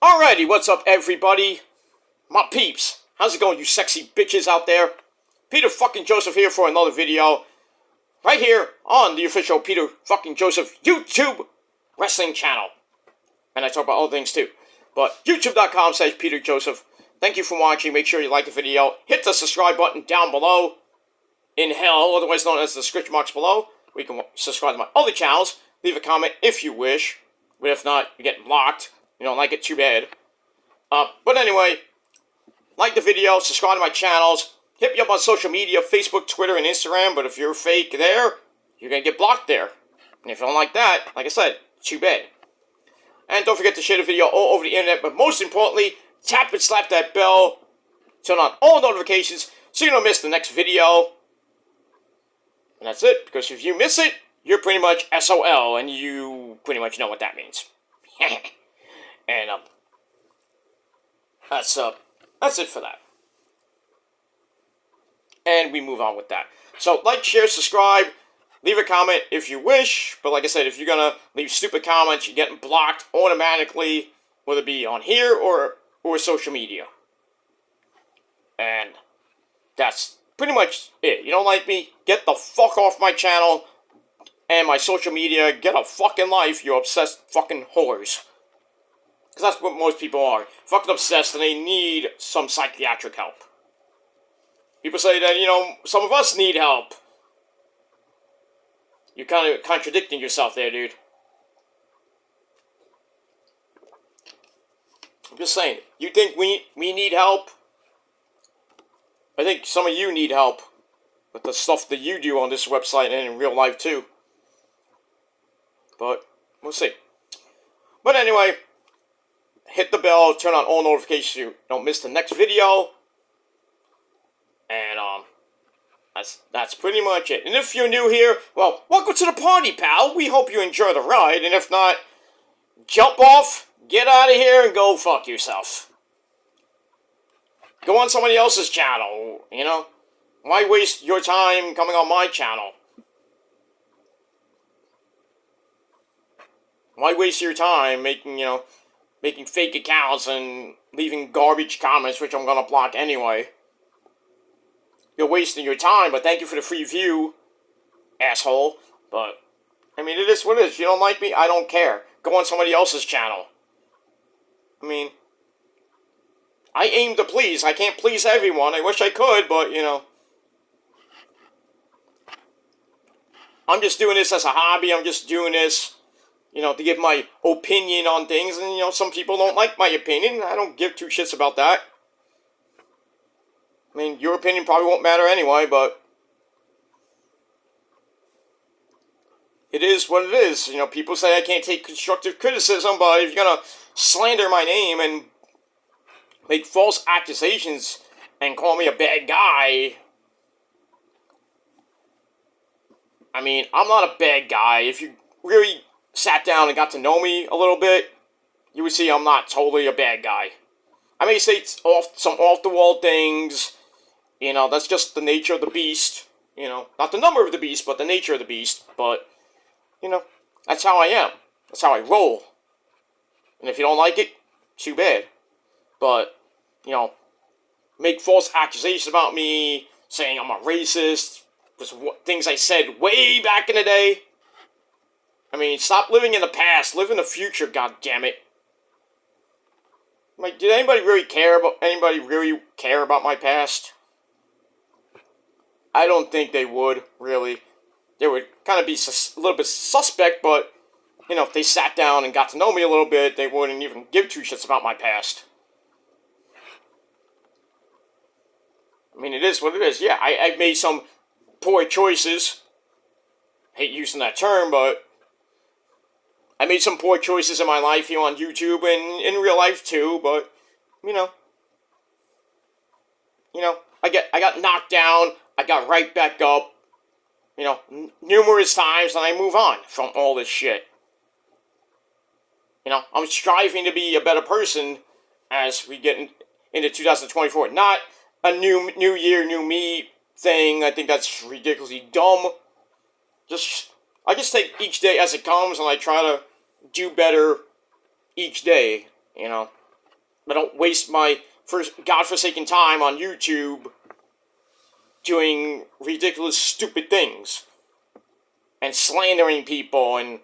Alrighty, what's up everybody? My peeps, how's it going you sexy bitches out there? Peter fucking Joseph here for another video. Right here on the official Peter fucking Joseph YouTube wrestling channel. And I talk about other things too. But youtube.com/Peter Joseph. Thank you for watching. Make sure you like the video. Hit the subscribe button down below. In hell, otherwise known as the description box below. We can subscribe to my other channels. Leave a comment if you wish. But if not, you're getting blocked. You don't like it, too bad. But anyway, like the video, subscribe to my channels, hit me up on social media, Facebook, Twitter, and Instagram, but if you're fake there, you're going to get blocked there. And if you don't like that, like I said, too bad. And don't forget to share the video all over the internet, but most importantly, tap and slap that bell, turn on all notifications so you don't miss the next video. And that's it, because if you miss it, you're pretty much SOL, and you pretty much know what that means. And, that's it for that. And we move on with that. So, like, share, subscribe, leave a comment if you wish, but like I said, if you're gonna leave stupid comments, you're getting blocked automatically, whether it be on here or social media. And that's pretty much it. You don't like me? Get the fuck off my channel and my social media. Get a fucking life, you obsessed fucking whores. Because that's what most people are. Fucking obsessed and they need some psychiatric help. People say that, you know, some of us need help. You're kind of contradicting yourself there, dude. I'm just saying. You think we need help? I think some of you need help with the stuff that you do on this website and in real life, too. But, we'll see. But anyway, hit the bell, turn on all notifications so you don't miss the next video. And, that's pretty much it. And if you're new here, well, welcome to the party, pal. We hope you enjoy the ride. And if not, jump off, get out of here, and go fuck yourself. Go on somebody else's channel, you know? Why waste your time coming on my channel? Why waste your time making fake accounts and leaving garbage comments, which I'm gonna block anyway? You're wasting your time, but thank you for the free view, asshole. But, I mean, it is what it is. If you don't like me, I don't care. Go on somebody else's channel. I mean, I aim to please. I can't please everyone. I wish I could, but, you know. I'm just doing this as a hobby. I'm just doing this, you know, to give my opinion on things. And, you know, some people don't like my opinion. I don't give two shits about that. I mean, your opinion probably won't matter anyway, but it is what it is. You know, people say I can't take constructive criticism, but if you're gonna slander my name and make false accusations and call me a bad guy, I mean, I'm not a bad guy. If you really sat down and got to know me a little bit, you would see I'm not totally a bad guy. I may say some off-the-wall things. You know, that's just the nature of the beast. You know, not the number of the beast, but the nature of the beast. But, you know, that's how I am. That's how I roll. And if you don't like it, too bad. But, you know, make false accusations about me, saying I'm a racist, just things I said way back in the day. I mean, stop living in the past, live in the future, goddammit. Like, did anybody really care about my past? I don't think they would, really. They would kind of be a little bit suspect, but, you know, if they sat down and got to know me a little bit, they wouldn't even give two shits about my past. I mean, it is what it is. Yeah, I've made some poor choices. I hate using that term, but I made some poor choices in my life here on YouTube and in real life too, but, you know, I got knocked down, I got right back up, you know, numerous times, and I move on from all this shit. You know, I'm striving to be a better person as we get into 2024. Not a new year, new me thing. I think that's ridiculously dumb. I just take each day as it comes, and I try to do better each day, you know. I don't waste my godforsaken time on YouTube doing ridiculous, stupid things and slandering people and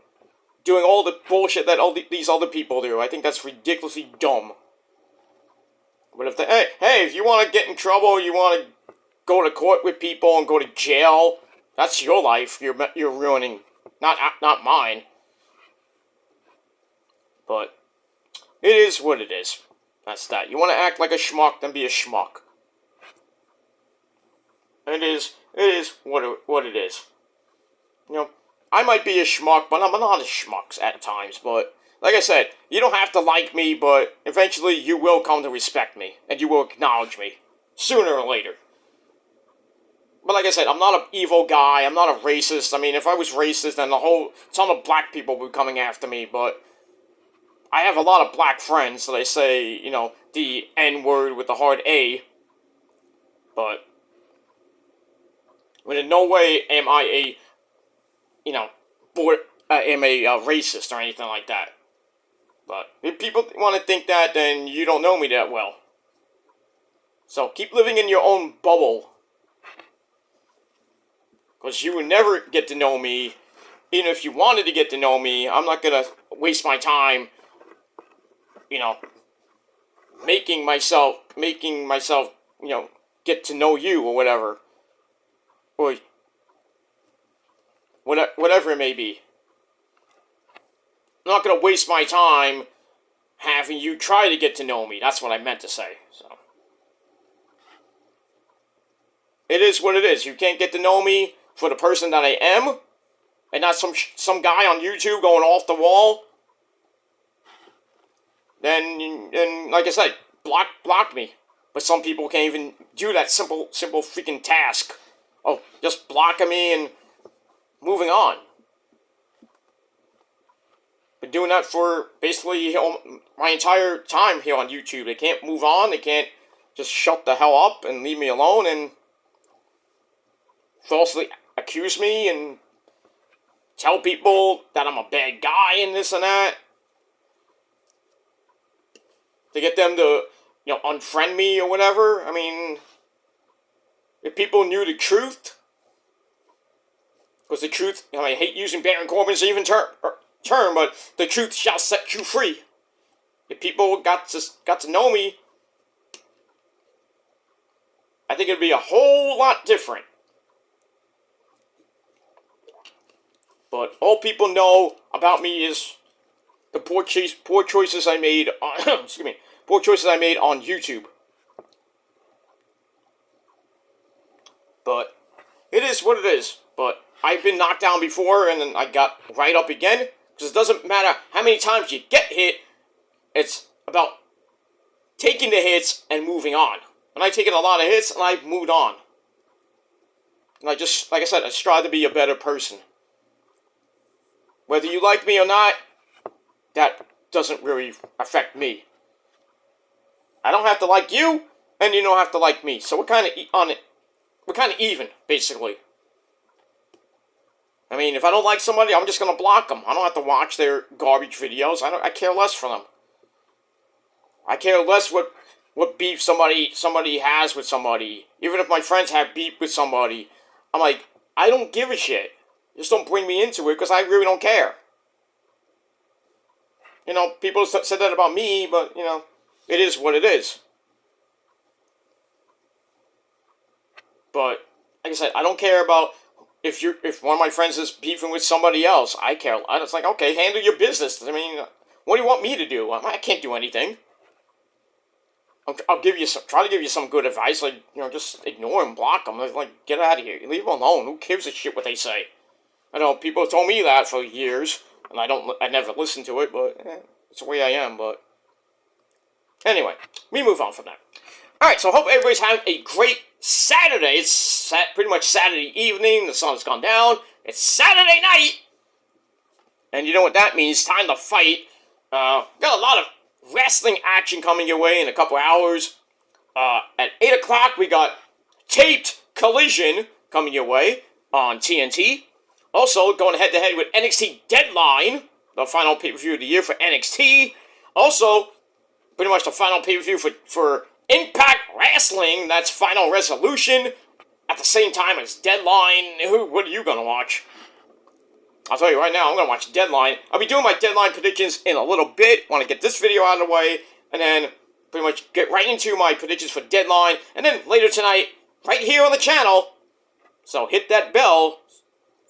doing all the bullshit that these other people do. I think that's ridiculously dumb. But if hey, if you want to get in trouble, you want to go to court with people and go to jail, that's your life. You're ruining, not mine. But it is what it is. That's that. You want to act like a schmuck, then be a schmuck. It is what it is. You know, I might be a schmuck, but I'm not a schmuck at times. But like I said, you don't have to like me, but eventually you will come to respect me, and you will acknowledge me, sooner or later. But like I said, I'm not an evil guy, I'm not a racist. I mean, if I was racist, then the whole ton of black people would be coming after me, but I have a lot of black friends, so they say, you know, the N-word with the hard A, but in no way am I a, you know, am a racist or anything like that. But if people want to think that, then you don't know me that well. So keep living in your own bubble. Because you would never get to know me. Even if you wanted to get to know me, I'm not going to waste my time, you know, making myself, you know, get to know you or whatever. Or whatever it may be. I'm not going to waste my time having you try to get to know me. That's what I meant to say. So it is what it is. You can't get to know me for the person that I am, and not some guy on YouTube going off the wall. Then like I said, block me. But some people can't even do that simple freaking task of just blocking me and moving on. Been doing that for basically my entire time here on YouTube. They can't move on. They can't just shut the hell up and leave me alone and falsely accuse me and tell people that I'm a bad guy and this and that. To get them to, you know, unfriend me or whatever. I mean, if people knew the truth, because the truth, you know, I hate using Baron Corbin's even term, but the truth shall set you free. If people got to know me, I think it'd be a whole lot different. But all people know about me is the poor choices I made on poor choices I made on YouTube. But it is what it is. But I've been knocked down before, and then I got right up again. Because it doesn't matter how many times you get hit. It's about taking the hits and moving on. And I've taken a lot of hits, and I've moved on. And I just, like I said, I strive to be a better person. Whether you like me or not, that doesn't really affect me. I don't have to like you, and you don't have to like me. So we're kind of on it. We're kind of even, basically. I mean, if I don't like somebody, I'm just gonna block them. I don't have to watch their garbage videos. I care less for them. I care less what beef somebody has with somebody. Even if my friends have beef with somebody, I'm like, I don't give a shit. Just don't bring me into it, because I really don't care. You know, people said that about me, but, you know, it is what it is. But, like I said, I don't care about if one of my friends is beefing with somebody else. I care. It's like, okay, handle your business. I mean, what do you want me to do? I can't do anything. I'll try to give you some good advice, like, you know, just ignore them, block them, like, get out of here, leave them alone. Who gives a shit what they say? I know people told me that for years, and I never listened to it, but it's the way I am. But anyway, we move on from that. All right, so I hope everybody's having a great Saturday. It's pretty much Saturday evening. The sun has gone down. It's Saturday night, and you know what that means? Time to fight. Got a lot of wrestling action coming your way in a couple hours. At 8 o'clock, we got Taped Collision coming your way on TNT. Also, going head-to-head with NXT Deadline, the final pay-per-view of the year for NXT. Also, pretty much the final pay-per-view for Impact Wrestling. That's Final Resolution at the same time as Deadline. What are you going to watch? I'll tell you right now, I'm going to watch Deadline. I'll be doing my Deadline predictions in a little bit. Want to get this video out of the way, and then pretty much get right into my predictions for Deadline. And then later tonight, right here on the channel, so hit that bell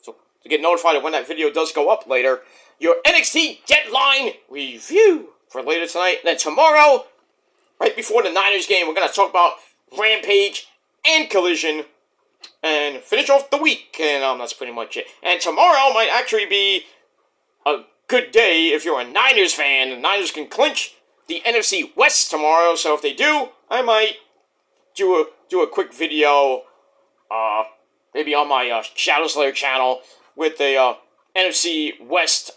so to get notified of when that video does go up later, your NXT Deadline review for later tonight. And then tomorrow, right before the Niners game, we're going to talk about Rampage and Collision and finish off the week, and that's pretty much it. And tomorrow might actually be a good day if you're a Niners fan. The Niners can clinch the NFC West tomorrow, so if they do, I might do a quick video, maybe on my Shadow Slayer channel with a NFC West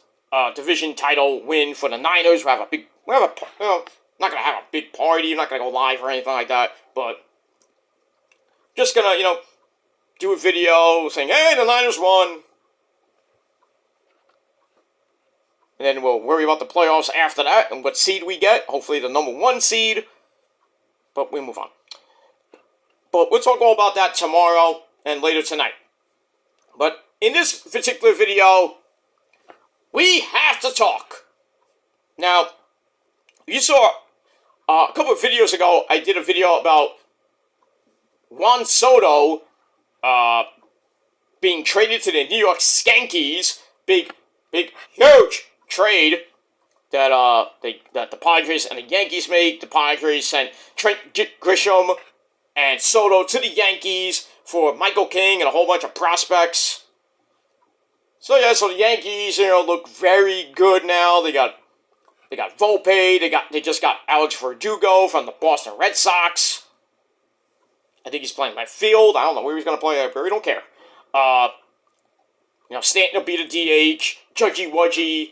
division title win for the Niners. Not gonna have a big party. I'm not gonna go live or anything like that, but just gonna do a video saying, hey, the Niners won. And then we'll worry about the playoffs after that and what seed we get. Hopefully the number 1 seed. But we'll move on. But we'll talk all about that tomorrow and later tonight. But in this particular video, we have to talk. Now, you saw a couple of videos ago, I did a video about Juan Soto being traded to the New York Skankies. Big, huge trade that the Padres and the Yankees made. The Padres sent Trent Grisham and Soto to the Yankees for Michael King and a whole bunch of prospects. So the Yankees, look very good now. They got Volpe. They just got Alex Verdugo from the Boston Red Sox. I think he's playing left field. I don't know where he's going to play, but we don't care. Stanton will be the DH. Judgy Wudgy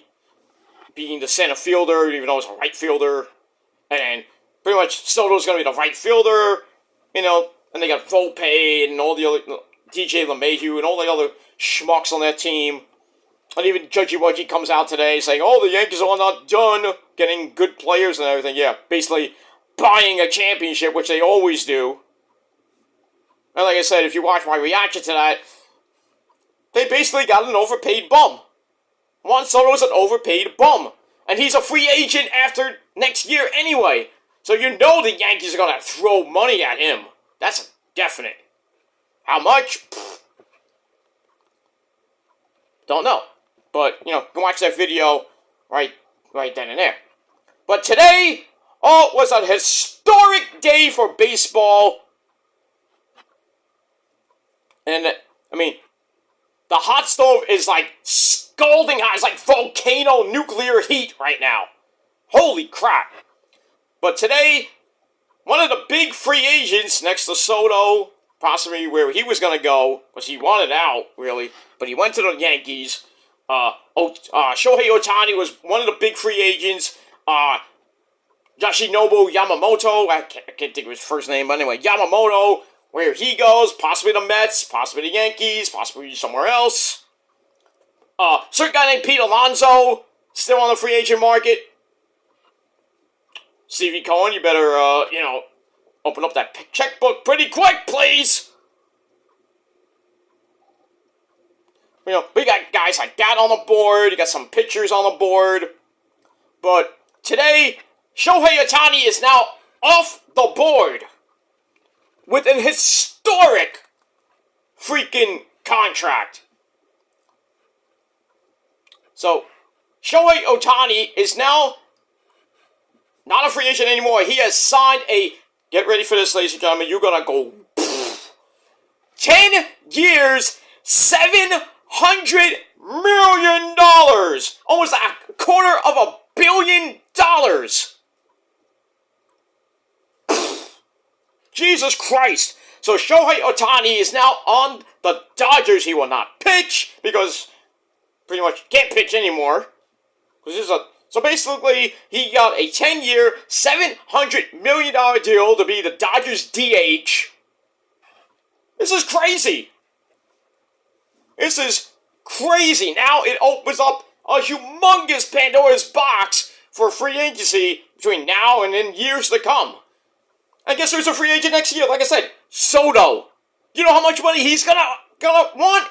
being the center fielder, even though he's a right fielder. And then pretty much Soto's going to be the right fielder. And they got Volpe and all the other DJ LeMahieu and all the other schmucks on that team. And even Judgy Wudgy comes out today saying, oh, the Yankees are not done getting good players and everything. Yeah, basically buying a championship, which they always do. And like I said, if you watch my reaction to that, they basically got an overpaid bum. Juan Soto's an overpaid bum. And he's a free agent after next year anyway. So the Yankees are going to throw money at him. That's definite. How much? Don't know. But, go watch that video right then and there. But today, was a historic day for baseball. And, the hot stove is like scalding hot. It's like volcano nuclear heat right now. Holy crap. But today, one of the big free agents next to Soto, possibly where he was going to go, because he wanted out, really, but he went to the Yankees. Shohei Ohtani was one of the big free agents. Yoshinobu Yamamoto, I can't think of his first name, but anyway, Yamamoto, where he goes, possibly the Mets, possibly the Yankees, possibly somewhere else. Certain guy named Pete Alonso, still on the free agent market. Stevie Cohen, you better, open up that checkbook pretty quick, please. We got guys like that on the board. You got some pitchers on the board. But today, Shohei Ohtani is now off the board with an historic freaking contract. So, Shohei Ohtani is now not a free agent anymore. He has signed a, get ready for this, ladies and gentlemen, you're going to go, 10 years, $700 million. Almost $250 million. Jesus Christ. So Shohei Ohtani is now on the Dodgers. He will not pitch because pretty much can't pitch anymore. So basically, he got a 10-year, $700 million deal to be the Dodgers DH. This is crazy. This is crazy. Now it opens up a humongous Pandora's box for free agency between now and in years to come. I guess there's a free agent next year. Like I said, Soto. You know how much money he's gonna want?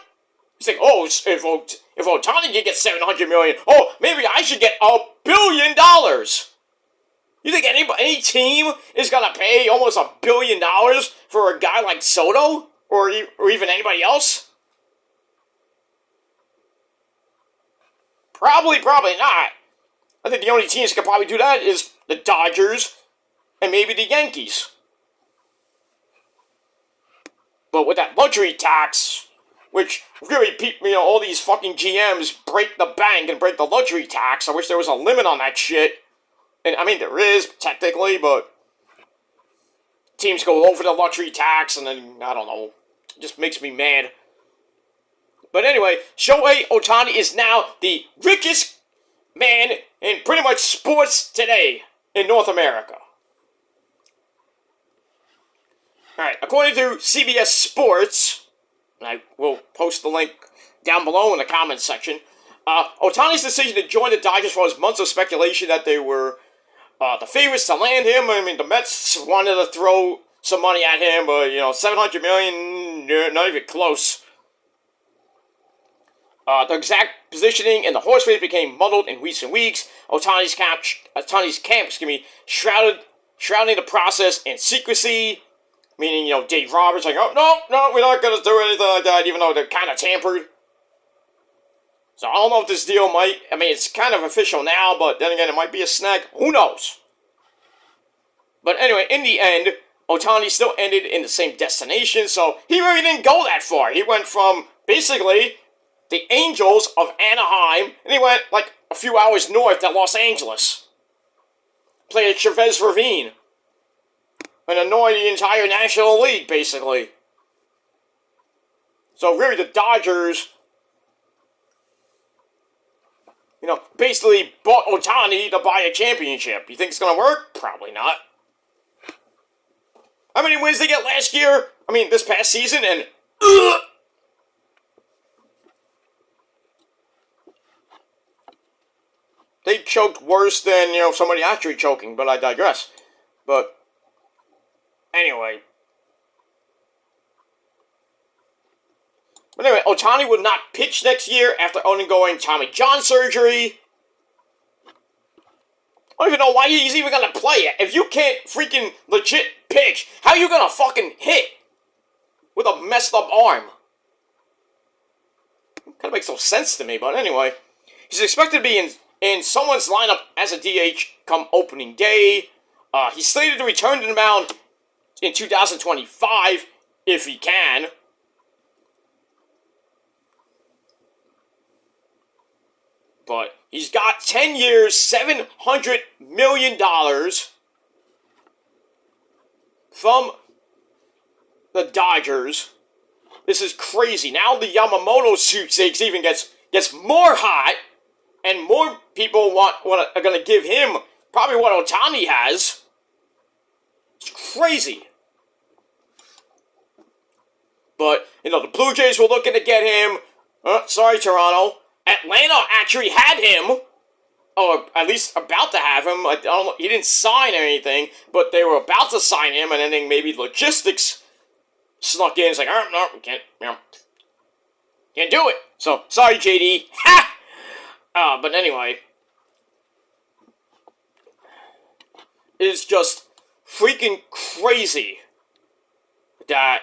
He's like, oh, if Ohtani can get $700 million, oh, maybe I should get $1 billion. You think any team is gonna pay almost $1 billion for a guy like Soto, or even anybody else? Probably not. I think the only teams that could probably do that is the Dodgers and maybe the Yankees. But with that luxury tax, which really, all these fucking GMs break the bank and break the luxury tax. I wish there was a limit on that shit. And I mean, there is, technically, but teams go over the luxury tax, and then, I don't know, it just makes me mad. But anyway, Shohei Ohtani is now the richest man in pretty much sports today in North America. Alright, according to CBS Sports, and I will post the link down below in the comments section, Ohtani's decision to join the Dodgers was months of speculation that they were the favorites to land him. I mean, the Mets wanted to throw some money at him, but, $700 million, not even close. The exact positioning in the horse race became muddled in recent weeks. Ohtani's camp, shrouding the process in secrecy. Meaning, Dave Roberts like, oh, no, we're not going to do anything like that, even though they're kind of tampered. So I don't know if this deal it's kind of official now, but then again, it might be a snag. Who knows? But anyway, in the end, Ohtani still ended in the same destination, so he really didn't go that far. He went from, basically, the Angels of Anaheim, and he went, like, a few hours north to Los Angeles. Played at Chavez Ravine. And annoy the entire National League, basically. So really, the Dodgers, basically bought Ohtani to buy a championship. You think it's going to work? Probably not. How many wins they get last year? This past season, and they choked worse than, somebody actually choking, but I digress. But anyway. But anyway, Ohtani would not pitch next year after undergoing Tommy John surgery. I don't even know why he's even going to play it. If you can't freaking legit pitch, how are you going to fucking hit with a messed up arm? Kind of makes no sense to me, but anyway. He's expected to be in someone's lineup as a DH come opening day. He's slated to return to the mound in 2025, if he can. But he's got 10 years, $700 million from the Dodgers. This is crazy. Now the Yamamoto sweepstakes even gets more hot, and more people are going to give him probably what Ohtani has. It's crazy. But, the Blue Jays were looking to get him. Sorry, Toronto. Atlanta actually had him. Or at least about to have him. I don't know. He didn't sign or anything. But they were about to sign him. And then maybe logistics snuck in. It's like, no, we can't do it. So, sorry, JD. Ha! But anyway. It's just freaking crazy that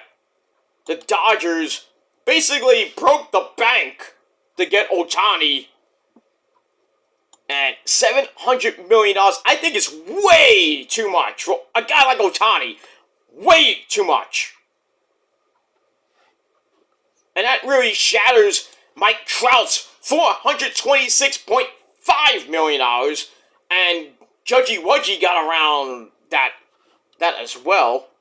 the Dodgers basically broke the bank to get Ohtani, and $700 million, I think is way too much for a guy like Ohtani. Way too much. And that really shatters Mike Trout's $426.5 million, and Judgy Wudgy got around that as well.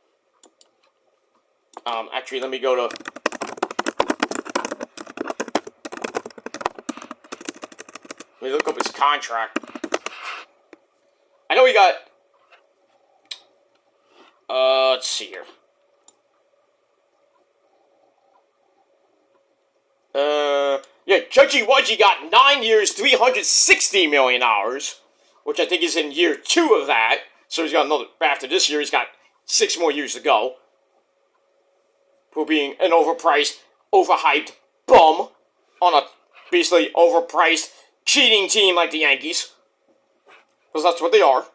Actually, let me go to... Let me look up his contract. I know he got... let's see here. Yeah, Judgy Wudgy got 9 years, $360 million. which I think is in year 2 of that. So he's got another, after this year, he's got 6 more years to go. For being an overpriced, overhyped bum on a basically overpriced cheating team like the Yankees. Because that's what they are.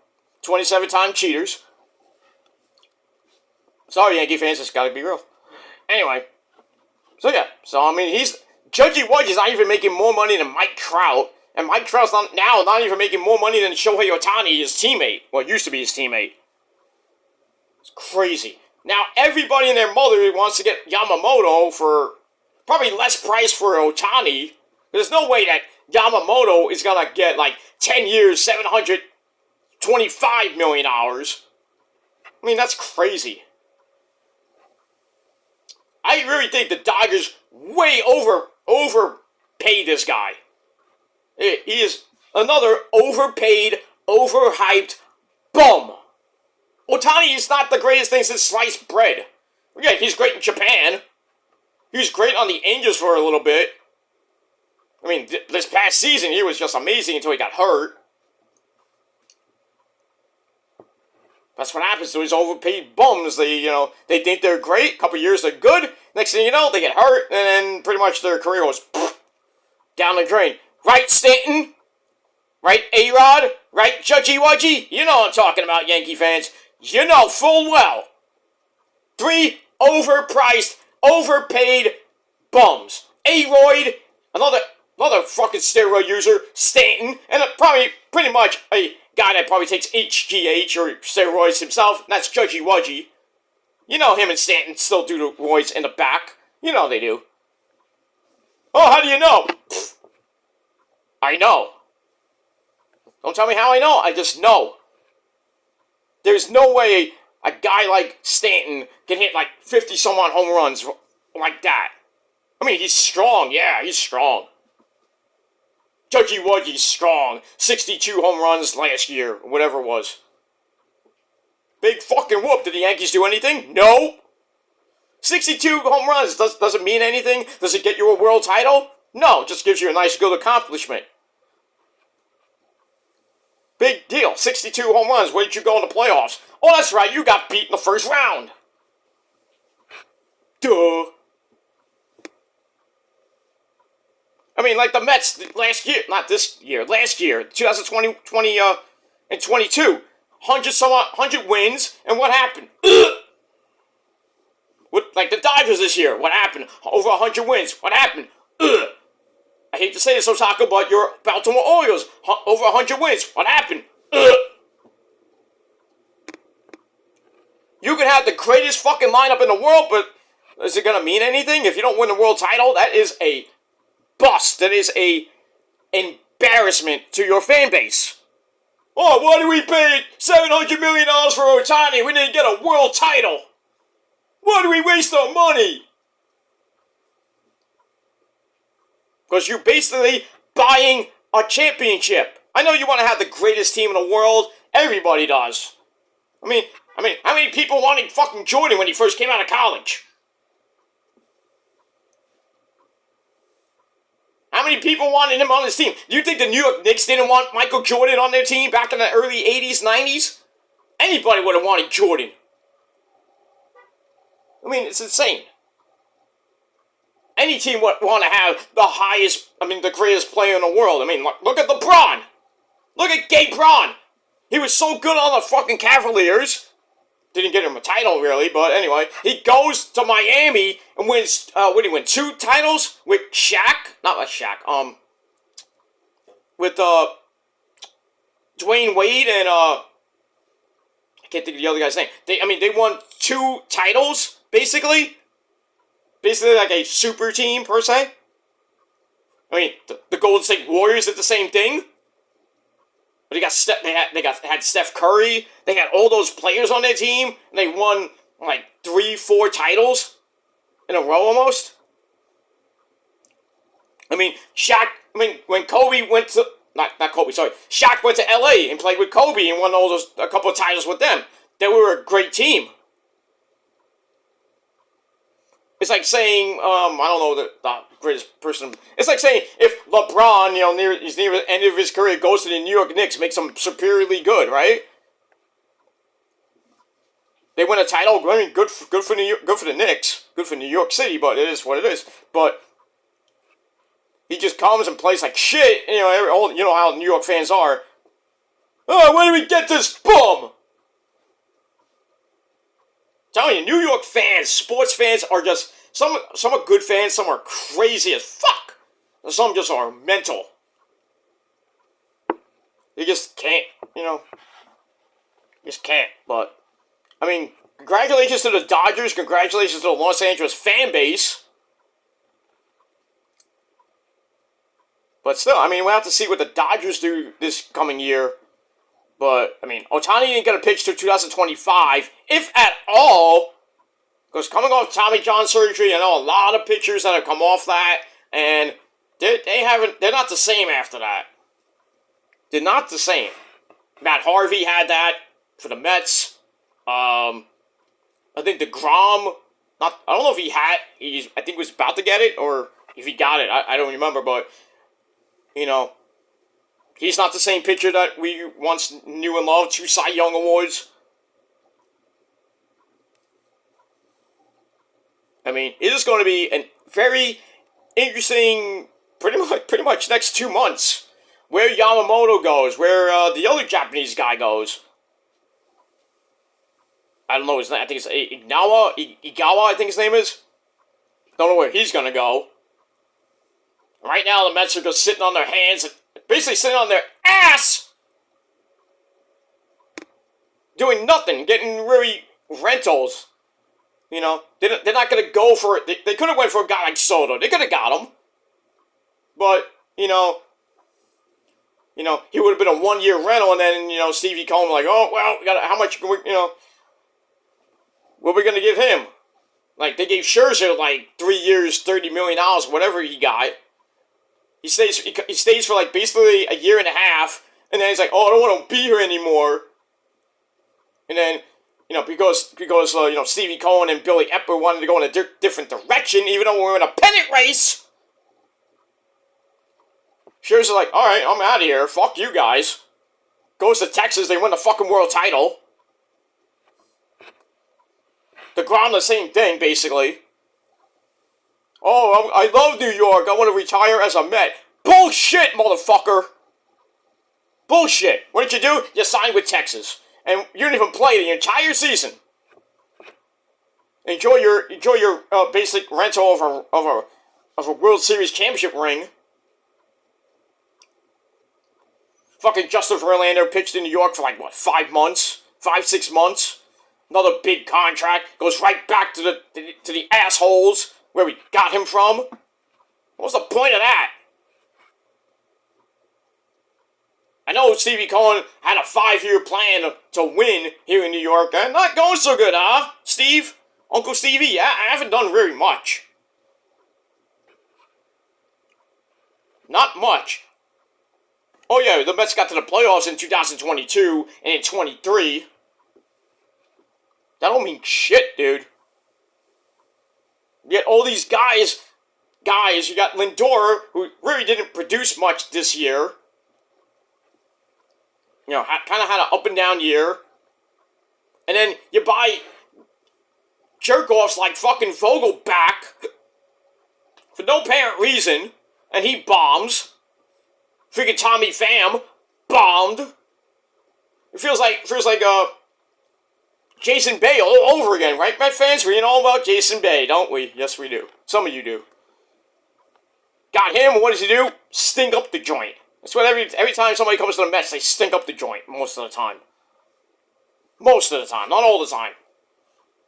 27-time cheaters. Sorry, Yankee fans, it's gotta be real. Anyway. So yeah. So, I mean, Judgy Wudgy's not even making more money than Mike Trout. And Mike Trout's not even making more money than Shohei Ohtani, his teammate. Well, used to be his teammate. It's crazy. Now, everybody and their mother wants to get Yamamoto for probably less price for Ohtani. There's no way that Yamamoto is going to get, like, 10 years, $725 million. I mean, that's crazy. I really think the Dodgers way overpaid this guy. He is another overpaid, overhyped bum. Ohtani is not the greatest thing since sliced bread. Yeah, he's great in Japan. He was great on the Angels for a little bit. I mean, this past season, he was just amazing until he got hurt. That's what happens to these overpaid bums. They think they're great. A couple years they're good. Next thing you know, they get hurt, and then pretty much their career goes down the drain. Right, Stanton? Right, A-Rod? Right, Judgy Wudgy? You know what I'm talking about, Yankee fans. You know full well. 3 overpriced, overpaid bums. A-Royd, another fucking steroid user, Stanton, and pretty much a guy that probably takes HGH or steroids himself, and that's Judgy Wudgy. You know him and Stanton still do the roids in the back. You know they do. Oh, how do you know? Pfft. I know. Don't tell me how I know, I just know. There's no way a guy like Stanton can hit like 50-some-odd home runs like that. I mean, he's strong, yeah, he's strong. Judgy Wudgy's strong. 62 home runs last year, whatever it was. Big fucking whoop. Did the Yankees do anything? No. 62 home runs does it mean anything? Does it get you a world title? No, it just gives you a nice good accomplishment. Big deal. 62 home runs. Where did you go in the playoffs? Oh, that's right. You got beat in the first round. Duh. I mean, like the Mets last year. Not this year. Last year. 2020 and 22. 100 wins. And what happened? Like the Dodgers this year. What happened? Over 100 wins. What happened? I hate to say this, Osaka, but your Baltimore Orioles, over 100 wins. What happened? You can have the greatest fucking lineup in the world, but is it going to mean anything? If you don't win the world title, that is a bust. That is a embarrassment to your fan base. Oh, why did we pay $700 million for Ohtani? We didn't get a world title. Why do we waste our money? Because you're basically buying a championship. I know you want to have the greatest team in the world. Everybody does. I mean, how many people wanted fucking Jordan when he first came out of college? How many people wanted him on his team? Do you think the New York Knicks didn't want Michael Jordan on their team back in the early 80s, 90s? Anybody would have wanted Jordan. I mean, it's insane. Any team would want to have the greatest player in the world. I mean, look at LeBron. Look at Gabe Braun. He was so good on the fucking Cavaliers. Didn't get him a title, really, but anyway. He goes to Miami and wins, what did he win, 2 titles? With Shaq? Not with Shaq, with, Dwayne Wade and, I can't think of the other guy's name. They won 2 titles, basically. Basically like a super team, per se. I mean, the Golden State Warriors did the same thing. But they had Steph Curry. They had all those players on their team. And they won, like, 3-4 titles in a row almost. I mean, when Kobe went to... Not Kobe, sorry. Shaq went to LA and played with Kobe and won a couple of titles with them. They were a great team. It's like saying, I don't know the greatest person. It's like saying if LeBron, he's near the end of his career, goes to the New York Knicks, makes him superiorly good, right? They win a title. I mean, good for New York, good for the Knicks, good for New York City, but it is what it is. But he just comes and plays like shit. You know how New York fans are. Oh, where do we get this bum? Telling you, New York fans, sports fans are just some are good fans, some are crazy as fuck, and some just are mental. They just can't, just can't. But I mean, congratulations to the Dodgers, congratulations to the Los Angeles fan base. But still, I mean, we'll have to see what the Dodgers do this coming year. But, I mean, Ohtani ain't going to pitch till 2025, if at all. Because coming off Tommy John surgery, I know a lot of pitchers that have come off that, and they're not the same after that. They're not the same. Matt Harvey had that for the Mets. I think DeGrom, I don't know if I think he was about to get it, or if he got it, I don't remember, but, he's not the same pitcher that we once knew and loved. 2 Cy Young Awards. I mean, it is going to be a very interesting, pretty much next 2 months, where Yamamoto goes, where the other Japanese guy goes. I don't know his name. I think it's Igawa, I think his name is. Don't know where he's going to go. Right now, the Mets are just sitting on their hands, basically sitting on their ass, doing nothing, getting really rentals. They're not going to go for it. They could have went for a guy like Soto. They could have got him. But, he would have been a 1-year rental, and then, Stevie Cohen like, oh, well, how much, what are we going to give him? Like, they gave Scherzer, 3 years, $30 million, whatever he got. He stays for, basically a year and a half, and then he's like, oh, I don't want to be here anymore. And then, because Stevie Cohen and Billy Epler wanted to go in a different direction, even though we're in a pennant race. Scherzer's like, all right, I'm out of here. Fuck you guys. Goes to Texas. They win the fucking world title. DeGrom, the same thing, basically. Oh, I love New York. I want to retire as a Met. Bullshit, motherfucker. Bullshit. What did you do? You signed with Texas. And you didn't even play the entire season. Enjoy your basic rental of a World Series championship ring. Fucking Justin Verlander pitched in New York for 5 months? 5-6 months? Another big contract. Goes right back to the assholes where we got him from. What's the point of that? I know Stevie Cohen had a 5-year plan to win here in New York, and not going so good, huh, Steve? Uncle Stevie, I haven't done very much. Not much. Oh yeah, the Mets got to the playoffs in 2022 and in 23. That don't mean shit, dude. You get all these guys, you got Lindor, who really didn't produce much this year. Kind of had an up and down year. And then you buy jerk-offs like fucking Vogel back for no apparent reason, and he bombs. Freaking Tommy Pham bombed. It feels like Jason Bay all over again, right, Met fans? We know about Jason Bay, don't we? Yes, we do. Some of you do. Got him, what does he do? Stink up the joint. That's what every time somebody comes to the Mets, they stink up the joint most of the time. Most of the time, not all the time.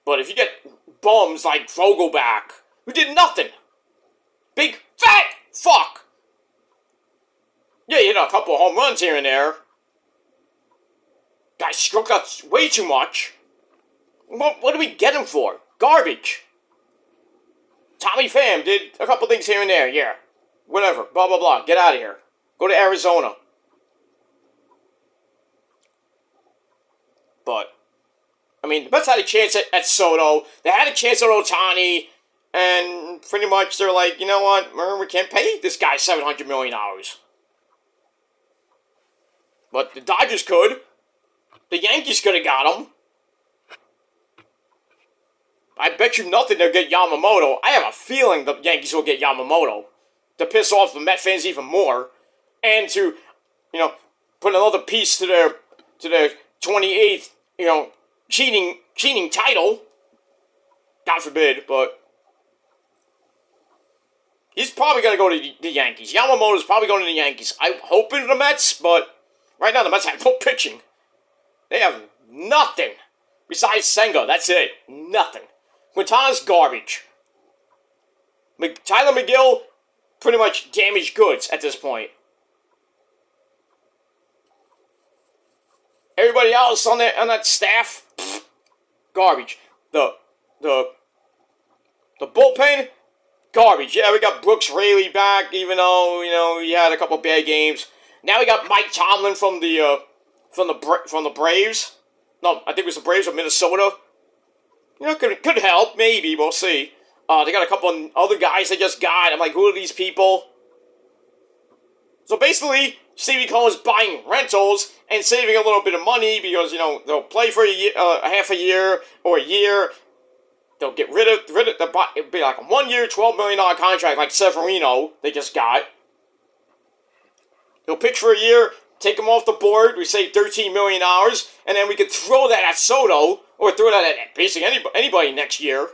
But if you get bums like Vogelback, who did nothing. Big fat fuck. Yeah, he hit a couple of home runs here and there. Guy struck out way too much. What do we get him for? Garbage. Tommy Pham did a couple things here and there, yeah. Whatever, blah, blah, blah. Get out of here. Go to Arizona. But, I mean, the Mets had a chance at Soto. They had a chance at Ohtani. And pretty much they're like, you know what, we can't pay this guy $700 million. But the Dodgers could. The Yankees could have got him. I bet you nothing they'll get Yamamoto. I have a feeling the Yankees will get Yamamoto to piss off the Met fans even more, and to, put another piece to their 28th, cheating title. God forbid, but he's probably going to go to the Yankees. Yamamoto's probably going to the Yankees. I'm hoping the Mets, but right now the Mets have no pitching. They have nothing besides Senga. That's it. Nothing. Quintana's garbage. Tyler McGill, pretty much damaged goods at this point. Everybody else on that staff, garbage. The bullpen, garbage. Yeah, we got Brooks Raley back, even though he had a couple bad games. Now we got Mike Tomlin from the Braves. No, I think it was the Braves of Minnesota. Could help, maybe, we'll see. They got a couple of other guys they just got. I'm like, who are these people? So basically, Stevie Cohen's buying rentals and saving a little bit of money because, they'll play for a year, half a year or a year. They'll get rid of it'll be like a 1 year, $12 million contract like Severino they just got. He'll pitch for a year, take him off the board, we save $13 million, and then we could throw that at Soto, or throw that at basically anybody next year.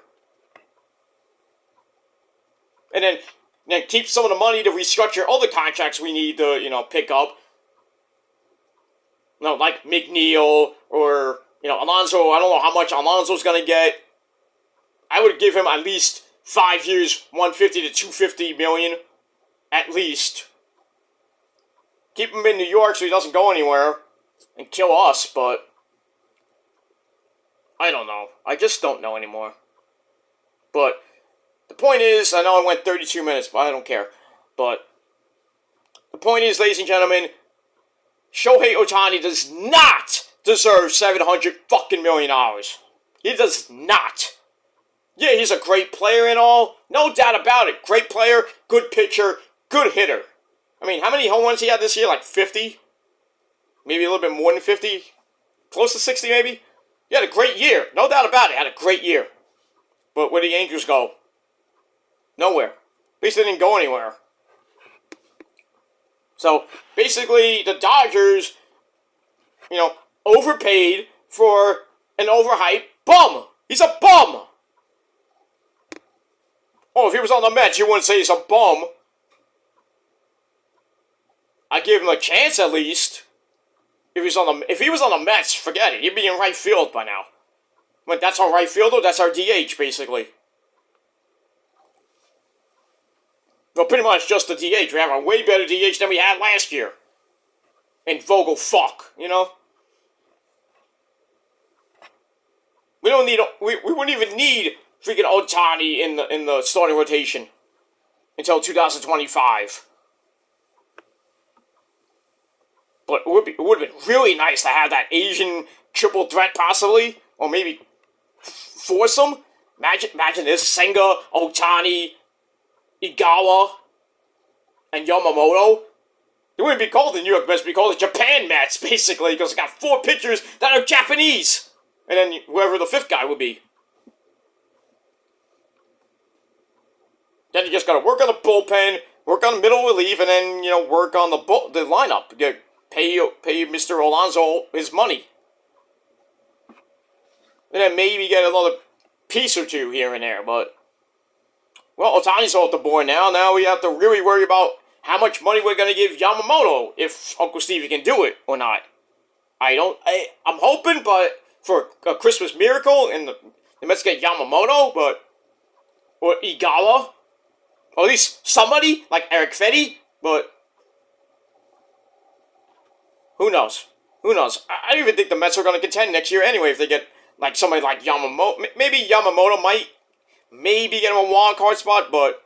And then keep some of the money to restructure other contracts we need to, pick up. Like McNeil or, Alonso. I don't know how much Alonso's going to get. I would give him at least 5 years, 150 to 250 million. At least. Keep him in New York so he doesn't go anywhere and kill us, but I don't know. I just don't know anymore. But the point is, I know I went 32 minutes, but I don't care. But the point is, ladies and gentlemen, Shohei Ohtani does not deserve $700 fucking million. He does not. Yeah, he's a great player and all. No doubt about it. Great player, good pitcher, good hitter. I mean, how many home runs he had this year? Like 50? Maybe a little bit more than 50? Close to 60 maybe? He had a great year. No doubt about it. Had a great year. But where did the Angels go? Nowhere. At least they didn't go anywhere. So, basically, the Dodgers, overpaid for an overhyped bum. He's a bum. Oh, if he was on the Mets, you wouldn't say he's a bum. I'd give him a chance at least. If he was on the Mets, forget it. He'd be in right field by now. But that's our right fielder. That's our DH, basically. Well, pretty much just the DH. We have a way better DH than we had last year. And Vogel, fuck, We don't need. We wouldn't even need freaking Ohtani in the starting rotation until 2025. But it would have been really nice to have that Asian triple threat possibly, or maybe foursome. Imagine this: Senga, Ohtani, Igawa, and Yamamoto. It wouldn't be called the New York Mets; it'd be called the Japan Mets, basically, because it got 4 pitchers that are Japanese, and then whoever the 5th guy would be. Then you just got to work on the bullpen, work on the middle relief, and then work on the lineup. Pay Mr. Alonso his money. And then maybe get another piece or two here and there. But, well, Ohtani's off the board now. Now we have to really worry about how much money we're going to give Yamamoto, if Uncle Stevie can do it or not. I'm hoping, but for a Christmas miracle, and the Mets get Yamamoto, or Igawa, or at least somebody like Eric Fetty, but who knows? Who knows? I don't even think the Mets are going to contend next year anyway if they get somebody like Yamamoto. Maybe Yamamoto might maybe get him a wild card spot, but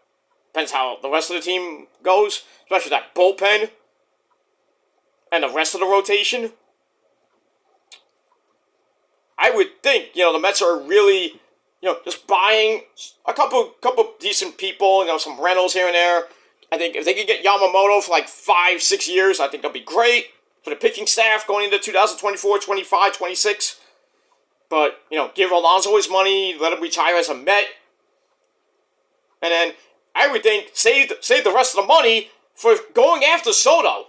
depends how the rest of the team goes, especially that bullpen and the rest of the rotation. I would think, the Mets are really just buying a couple decent people, some rentals here and there. I think if they could get Yamamoto for like 5-6 years, I think that'll be great for the pitching staff going into 2024, 25, 26. But, give Alonso his money, let him retire as a Met. And then, I would think, save the rest of the money for going after Soto.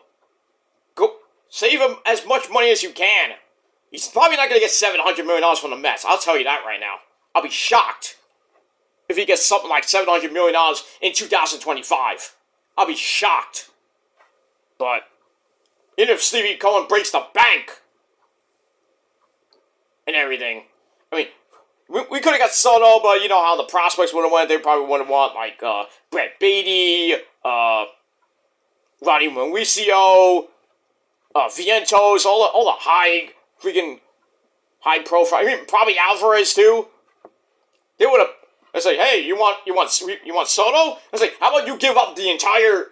Save him as much money as you can. He's probably not going to get $700 million from the Mets. I'll tell you that right now. I'll be shocked if he gets something like $700 million in 2025. I'll be shocked. But even if Stevie Cohen breaks the bank and everything, I mean, we could have got Soto, but you know how the prospects would have went. They probably would have want like Brett Beatty, Ronnie Mauricio, Vientos, all the high profile. I mean, probably Alvarez too. They would have. I say, hey, you want Soto? I say, how about you give up the entire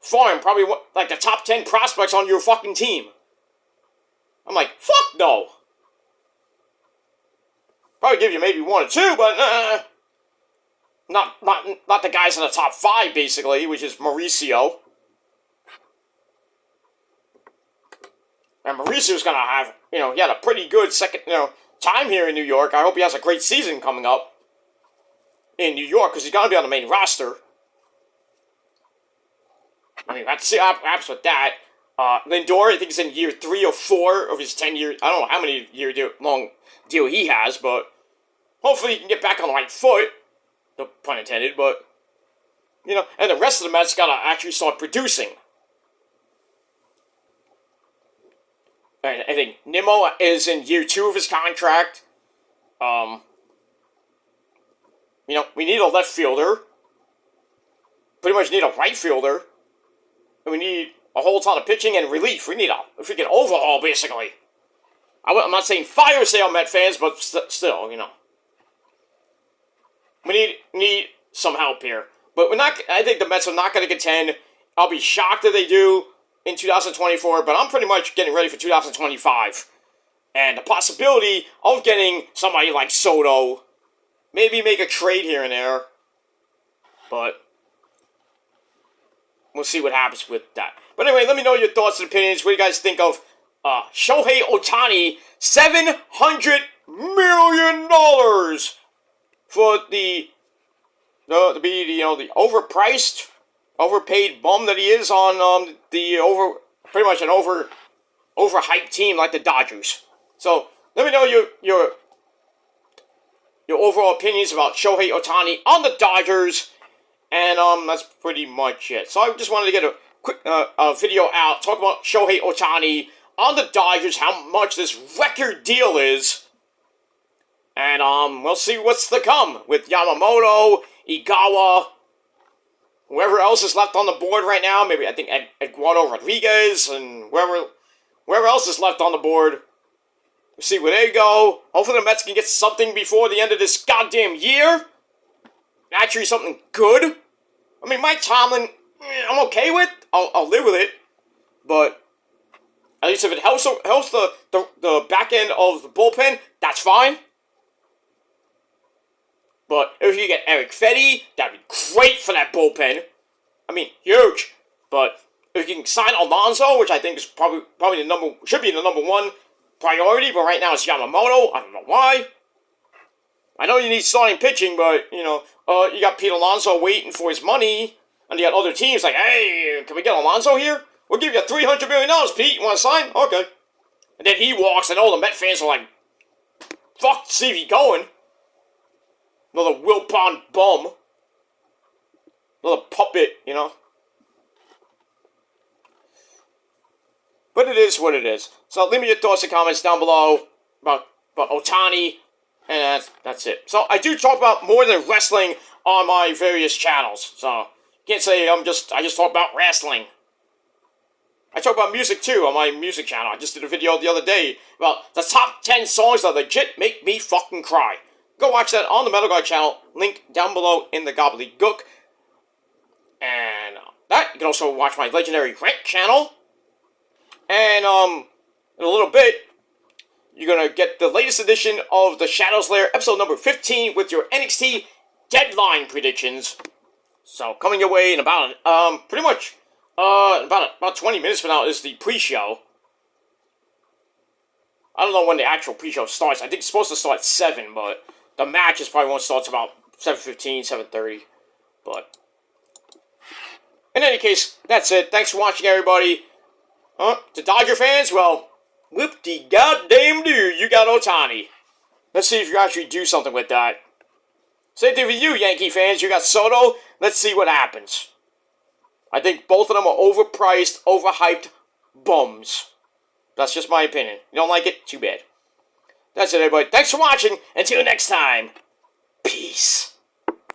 farm, probably like the top 10 prospects on your fucking team? I'm like, fuck no. Probably give you maybe 1 or 2, but not the guys in the top 5 basically, which is Mauricio. And Mauricio's gonna have, he had a pretty good second, time here in New York. I hope he has a great season coming up in New York, because he's gonna be on the main roster. I mean, I have to see what happens with that. Lindor, I think he's in year 3 or 4 of his 10-year, I don't know how many year long deal he has, but hopefully he can get back on the right foot. No pun intended, but, and the rest of the Mets gotta actually start producing. And I think Nimmo is in year 2 of his contract. We need a left fielder. Pretty much need a right fielder. And we need a whole ton of pitching and relief. We need a freaking overhaul, basically. I'm not saying fire sale, Met fans, but still, We need some help here. But I think the Mets are not going to contend. I'll be shocked if they do in 2024, but I'm pretty much getting ready for 2025. And the possibility of getting somebody like Soto, maybe make a trade here and there, but we'll see what happens with that. But anyway, let me know your thoughts and opinions. What do you guys think of Shohei Ohtani, $700 million for the overpriced, overpaid bum that he is on pretty much an overhyped team like the Dodgers. So let me know your overall opinions about Shohei Ohtani on the Dodgers, and that's pretty much it. So I just wanted to get a quick video out, talk about Shohei Ohtani on the Dodgers, how much this record deal is, and we'll see what's to come with Yamamoto, Igawa, whoever else is left on the board right now. Maybe I think Eduardo Rodriguez and whoever else is left on the board. We'll see where they go. Hopefully the Mets can get something before the end of this goddamn year. Actually, something good. I mean, Mike Tomlin, I'm okay with. I'll live with it. But at least if it helps the back end of the bullpen, that's fine. But if you get Eric Fetty, that'd be great for that bullpen. I mean, huge. But if you can sign Alonso, which I think is probably should be the number 1 priority, but right now it's Yamamoto. I don't know why. I know you need starting pitching, but, you got Pete Alonso waiting for his money, and you got other teams like, hey, can we get Alonso here? We'll give you $300 million, Pete. You want to sign? Okay. And then he walks, and all the Met fans are like, fuck Stevie Cohen. Another Wilpon bum. Another puppet, But it is what it is. So leave me your thoughts and comments down below about Ohtani, and that's it. So I do talk about more than wrestling on my various channels. So you can't say I just talk about wrestling. I talk about music too on my music channel. I just did a video the other day about the top 10 songs that legit make me fucking cry. Go watch that on the Metal Guy channel. Link down below in the gobbledygook. And that, you can also watch my Legendary Rant channel. And, in a little bit, you're going to get the latest edition of the Shadows Lair, episode number 15, with your NXT Deadline predictions. So, coming your way in about, pretty much, about 20 minutes from now is the pre-show. I don't know when the actual pre-show starts. I think it's supposed to start at 7, but the matches probably won't start until about 7:15, 7:30. But in any case, that's it. Thanks for watching, everybody. To Dodger fans, well, whoop-de-goddamn-do, you got Ohtani. Let's see if you actually do something with that. Same thing for you, Yankee fans. You got Soto. Let's see what happens. I think both of them are overpriced, overhyped bums. That's just my opinion. You don't like it? Too bad. That's it, everybody. Thanks for watching. Until next time. Peace.